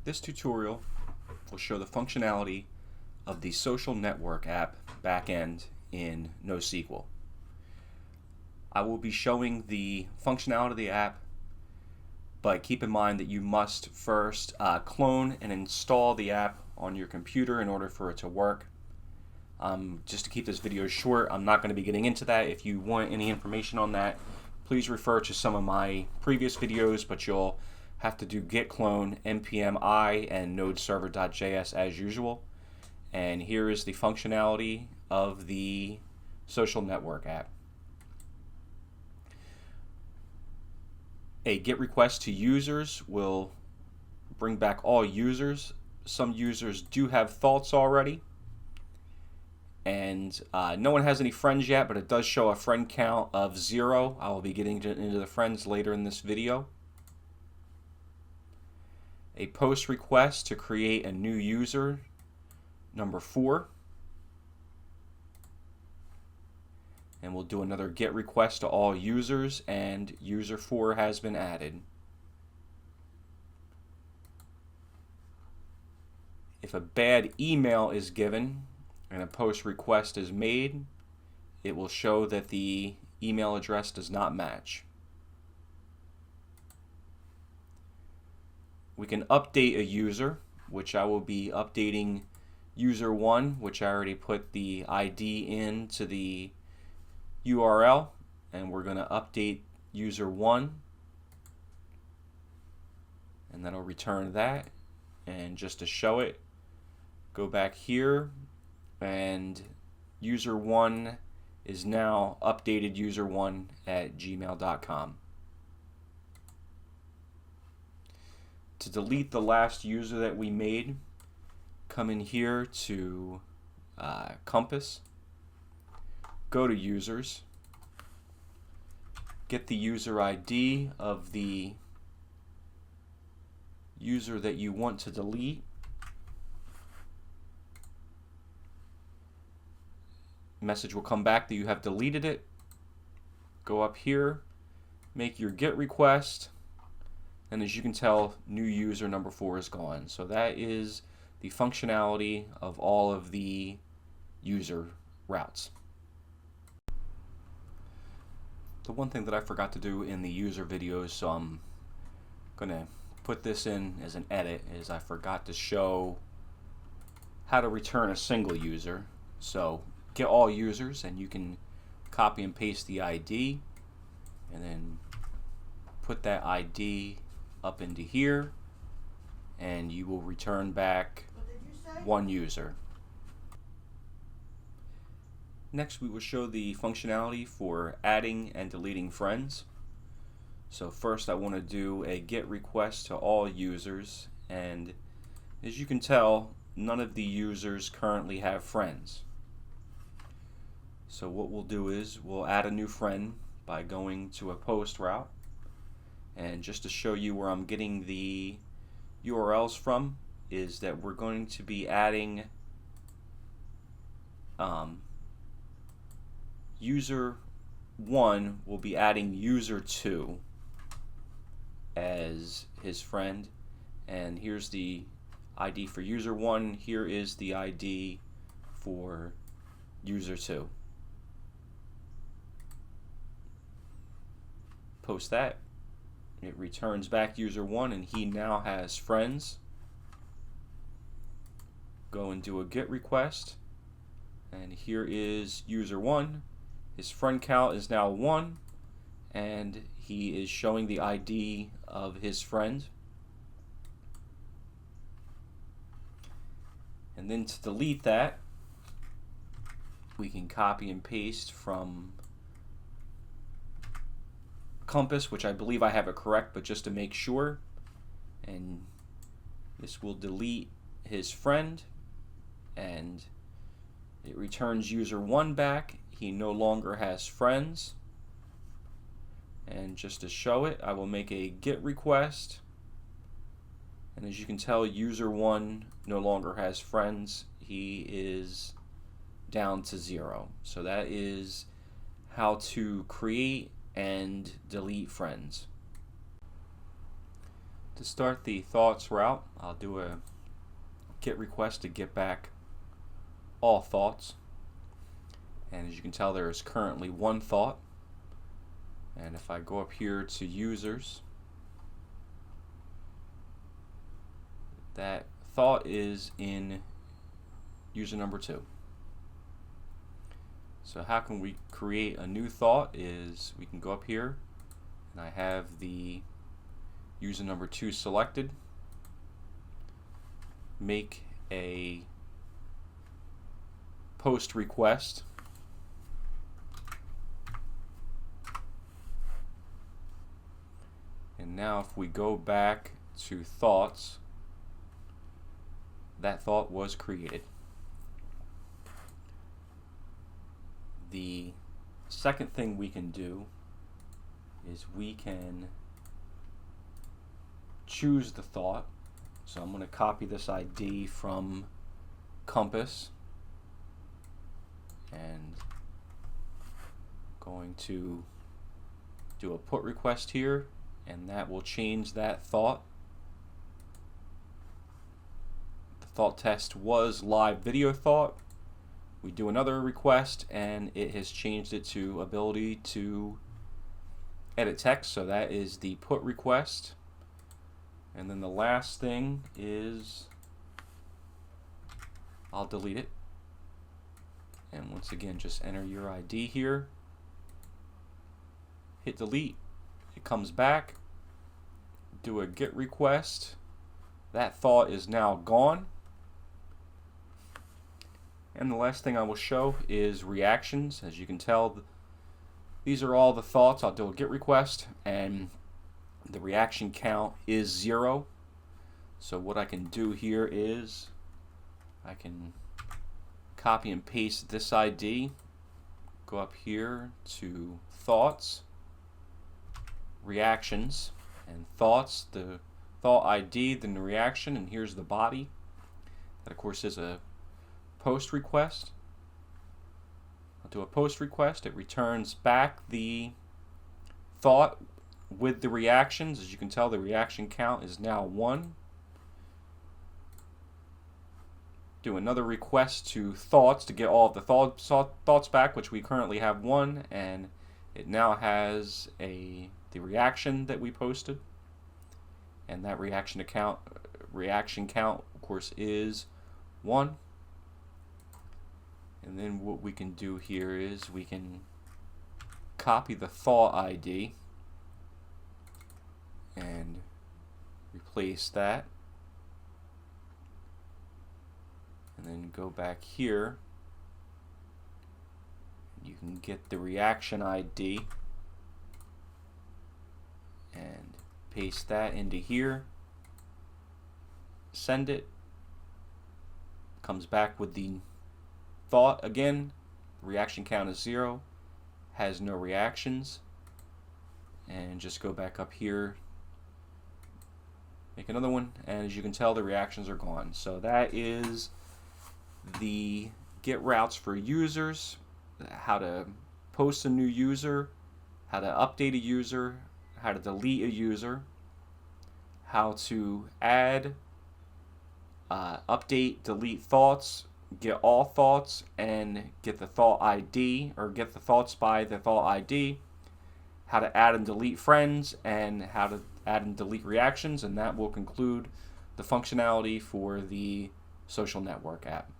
This tutorial will show the functionality of the social network app backend in NoSQL. I will be showing the functionality of the app, but keep in mind that you must first clone and install the app on your computer in order for it to work. Just to keep this video short, I'm not going to be getting into that. If you want any information on that, please refer to some of my previous videos, but you'll have to do git clone, npm I, and nodeserver.js as usual. And here is the functionality of the social network app. A GET request to users will bring back all users. Some users do have thoughts already, and no one has any friends yet, but it does show a friend count of 0. I will be getting into the friends later in this video. A post request to create a new user, number 4. And we'll do another GET request to all users, and user 4 has been added. If a bad email is given and a post request is made, it will show that the email address does not match. We can update a user, which I will be updating user 1, which I already put the ID into the URL, and we're going to update user 1, and that'll return that. And just to show it, go back here, and user 1 is now updated user1 at gmail.com. To delete the last user that we made, come in here to Compass, go to users, get the user ID of the user that you want to delete, message will come back that you have deleted it. Go up here, make your GET request, and as you can tell, new user number 4 is gone. So that is the functionality of all of the user routes. The one thing that I forgot to do in the user videos, so I'm gonna put this in as an edit, is I forgot to show how to return a single user. So get all users, and you can copy and paste the ID and then put that ID up into here, and you will return back one user. Next, we will show the functionality for adding and deleting friends. So first I want to do a GET request to all users, and as you can tell, none of the users currently have friends. So what we'll do is we'll add a new friend by going to a post route. And just to show you where I'm getting the URLs from, is that we're going to be adding user 1 will be adding user 2 as his friend, and here's the ID for user 1, here is the ID for user 2. Post that. It returns back user 1, and he now has friends. Go and do a GET request, and here is user 1. His friend count is now 1, and he is showing the ID of his friend. And then to delete that, we can copy and paste from Compass, which I believe I have it correct, but just to make sure, and this will delete his friend, and it returns user 1 back. He no longer has friends, and just to show it, I will make a GET request, and as you can tell, user 1 no longer has friends. He is down to 0. So that is how to create and delete friends. To start the thoughts route, I'll do a get request to get back all thoughts. And as you can tell, there is currently one thought. And if I go up here to users, that thought is in user number 2. So how can we create a new thought is we can go up here and I have the user number 2 selected, make a post request, and now if we go back to thoughts, that thought was created. The second thing we can do is we can choose the thought. So I'm going to copy this ID from Compass and going to do a put request here, and that will change that thought. The thought test was live video thought. We do another request and it has changed it to ability to edit text, so that is the put request. And then the last thing is I'll delete it, and once again just enter your ID here, hit delete, it comes back, do a get request, that thought is now gone. And the last thing I will show is reactions. As you can tell, these are all the thoughts. I'll do a get request and the reaction count is 0. So what I can do here is I can copy and paste this ID, go up here to thoughts, reactions, and thoughts, the thought ID, then the reaction, and here's the body. That of course is a post request. I'll do a post request. It returns back the thought with the reactions. As you can tell, the reaction count is now 1. Do another request to thoughts to get all of the thoughts back, which we currently have 1, and it now has the reaction that we posted, and that reaction count of course is 1. And then what we can do here is we can copy the thought ID and replace that, and then go back here. You can get the reaction ID and paste that into here, send it, comes back with the thought again. The reaction count is 0, has no reactions, and just go back up here, make another one, and as you can tell, the reactions are gone. So that is the get routes for users, how to post a new user, how to update a user, how to delete a user, how to add, update, delete thoughts, get all thoughts, and get the thought ID, or get the thoughts by the thought ID, how to add and delete friends, and how to add and delete reactions, and that will conclude the functionality for the social network app.